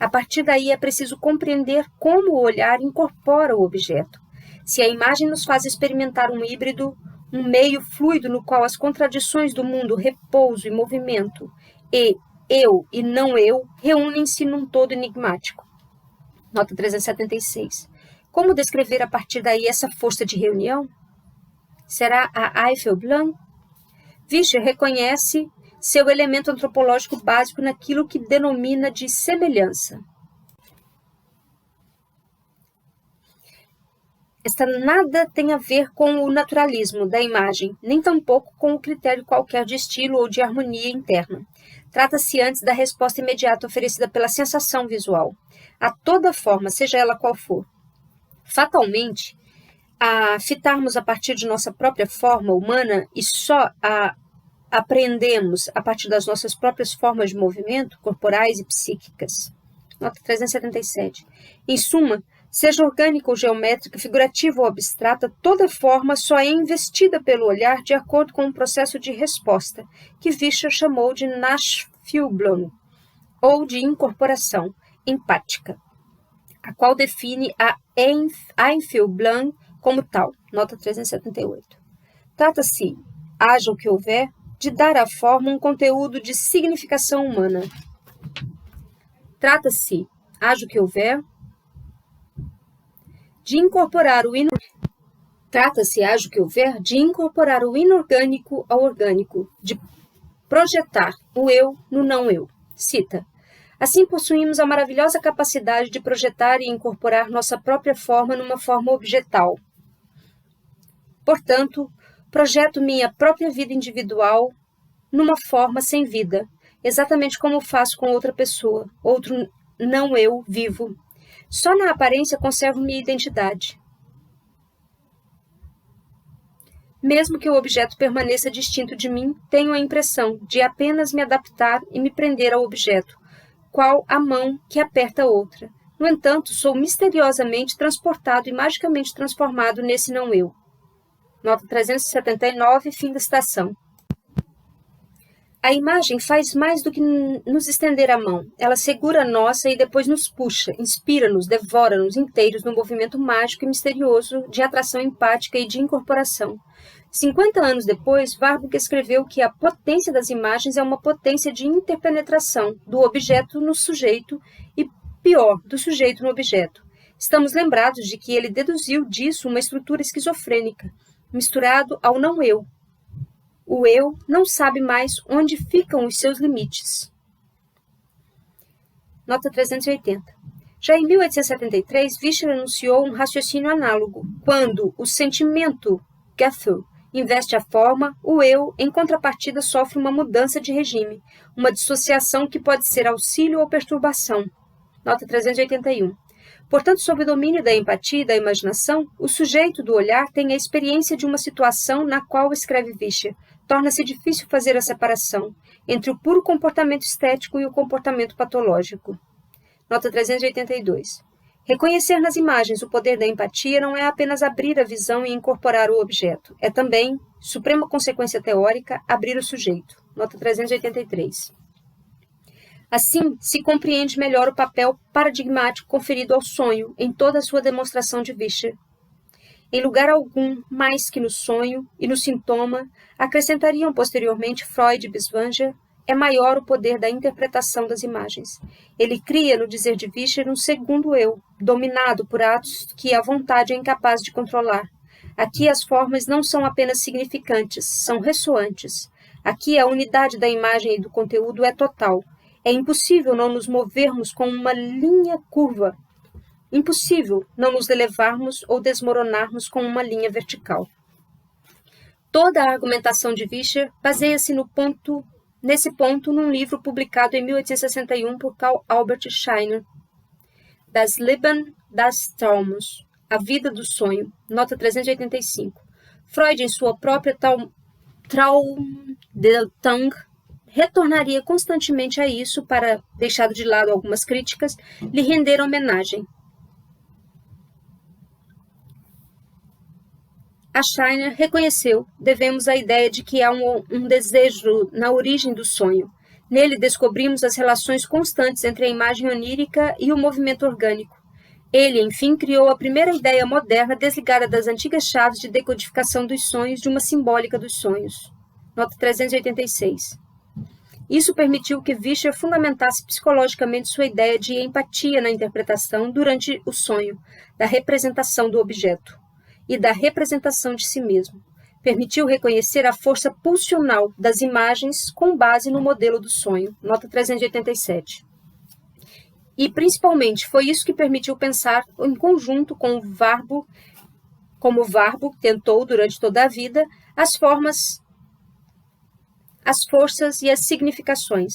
A partir daí é preciso compreender como o olhar incorpora o objeto. Se a imagem nos faz experimentar um híbrido, um meio fluido no qual as contradições do mundo, repouso e movimento, e eu e não eu, reúnem-se num todo enigmático. Nota 376. Como descrever a partir daí essa força de reunião? Será a Eifelblanc? Vischer reconhece seu elemento antropológico básico naquilo que denomina de semelhança. Esta nada tem a ver com o naturalismo da imagem, nem tampouco com o critério qualquer de estilo ou de harmonia interna. Trata-se antes da resposta imediata oferecida pela sensação visual, a toda forma, seja ela qual for. Fatalmente, a fitarmos a partir de nossa própria forma humana e só a apreendemos a partir das nossas próprias formas de movimento, corporais e psíquicas. Nota 377. Em suma, seja orgânica ou geométrica, figurativa ou abstrata, toda forma só é investida pelo olhar de acordo com um processo de resposta, que Vischer chamou de Nachfühlung, ou de incorporação empática, a qual define a Einfühlung como tal. Nota 378. Trata-se, haja o que houver, de dar à forma um conteúdo de significação humana. Trata-se, haja o que houver, de incorporar o inorgânico ao orgânico, de projetar o eu no não eu. Cita. Assim possuímos a maravilhosa capacidade de projetar e incorporar nossa própria forma numa forma objetal. Portanto, projeto minha própria vida individual numa forma sem vida, exatamente como faço com outra pessoa, outro não eu vivo. Só na aparência conservo minha identidade. Mesmo que o objeto permaneça distinto de mim, tenho a impressão de apenas me adaptar e me prender ao objeto, qual a mão que aperta a outra. No entanto, sou misteriosamente transportado e magicamente transformado nesse não eu. Nota 379, fim da citação. A imagem faz mais do que nos estender a mão. Ela segura a nossa e depois nos puxa, inspira-nos, devora-nos inteiros no movimento mágico e misterioso de atração empática e de incorporação. 50 anos depois, Warburg escreveu que a potência das imagens é uma potência de interpenetração do objeto no sujeito e, pior, do sujeito no objeto. Estamos lembrados de que ele deduziu disso uma estrutura esquizofrênica, misturado ao não eu. O eu não sabe mais onde ficam os seus limites. Nota 380. Já em 1873, Vischer anunciou um raciocínio análogo, quando o sentimento Gefühl investe a forma, o eu, em contrapartida, sofre uma mudança de regime, uma dissociação que pode ser auxílio ou perturbação. Nota 381. Portanto, sob o domínio da empatia e da imaginação, o sujeito do olhar tem a experiência de uma situação na qual, escreve Vischer, torna-se difícil fazer a separação entre o puro comportamento estético e o comportamento patológico. Nota 382. Reconhecer nas imagens o poder da empatia não é apenas abrir a visão e incorporar o objeto, é também, suprema consequência teórica, abrir o sujeito. Nota 383. Assim, se compreende melhor o papel paradigmático conferido ao sonho em toda a sua demonstração de Vischer. em lugar algum mais que no sonho e no sintoma, acrescentariam posteriormente Freud e Biswanger, é maior o poder da interpretação das imagens. Ele cria, no dizer de Vischer, um segundo eu, dominado por atos que a vontade é incapaz de controlar. Aqui as formas não são apenas significantes, são ressoantes. Aqui a unidade da imagem e do conteúdo é total. É impossível não nos movermos com uma linha curva. Impossível não nos elevarmos ou desmoronarmos com uma linha vertical. Toda a argumentação de Vischer baseia-se nesse ponto num livro publicado em 1861 por Karl Albert Scheiner, Das Leben des Traums, A Vida do Sonho, nota 385. Freud, em sua própria Traumdeutung, retornaria constantemente a isso para, deixado de lado algumas críticas, lhe render homenagem. A Scheiner reconheceu, devemos a ideia de que há um desejo na origem do sonho. Nele descobrimos as relações constantes entre a imagem onírica e o movimento orgânico. Ele, enfim, criou a primeira ideia moderna desligada das antigas chaves de decodificação dos sonhos de uma simbólica dos sonhos. Nota 386. Isso permitiu que Vischer fundamentasse psicologicamente sua ideia de empatia na interpretação durante o sonho, da representação do objeto e da representação de si mesmo. Permitiu reconhecer a força pulsional das imagens com base no modelo do sonho, nota 387. E, principalmente, foi isso que permitiu pensar em conjunto com o Warburg, como o Warburg tentou durante toda a vida, as formas, as forças e as significações.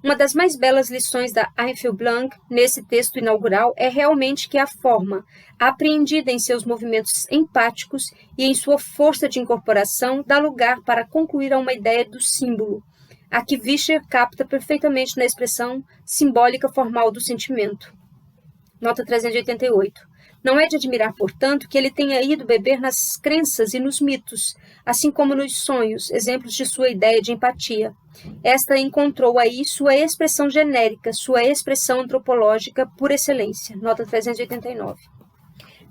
Uma das mais belas lições da Eiffel Blanc nesse texto inaugural é realmente que a forma, apreendida em seus movimentos empáticos e em sua força de incorporação, dá lugar para concluir a uma ideia do símbolo, a que Vischer capta perfeitamente na expressão simbólica formal do sentimento. Nota 388. Não é de admirar, portanto, que ele tenha ido beber nas crenças e nos mitos, assim como nos sonhos, exemplos de sua ideia de empatia. Esta encontrou aí sua expressão genérica, sua expressão antropológica por excelência. Nota 389.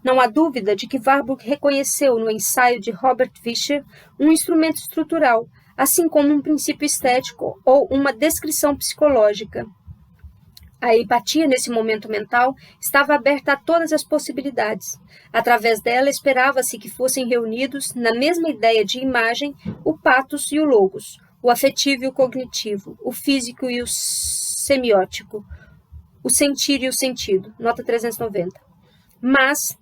Não há dúvida de que Warburg reconheceu no ensaio de Robert Vischer um instrumento estrutural, assim como um princípio estético ou uma descrição psicológica. A empatia, nesse momento mental, estava aberta a todas as possibilidades. Através dela, esperava-se que fossem reunidos, na mesma ideia de imagem, o pathos e o logos, o afetivo e o cognitivo, o físico e o semiótico, o sentir e o sentido. Nota 390. Mas,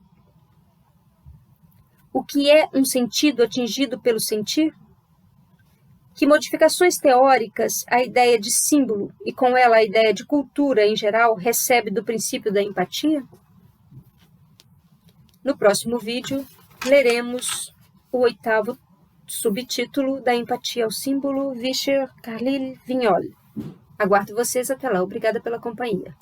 o que é um sentido atingido pelo sentir? Que modificações teóricas a ideia de símbolo e com ela a ideia de cultura em geral recebe do princípio da empatia? No próximo vídeo, leremos o 8º subtítulo da empatia ao símbolo, Vischer, Carlyle, Vignol. Aguardo vocês até lá. Obrigada pela companhia.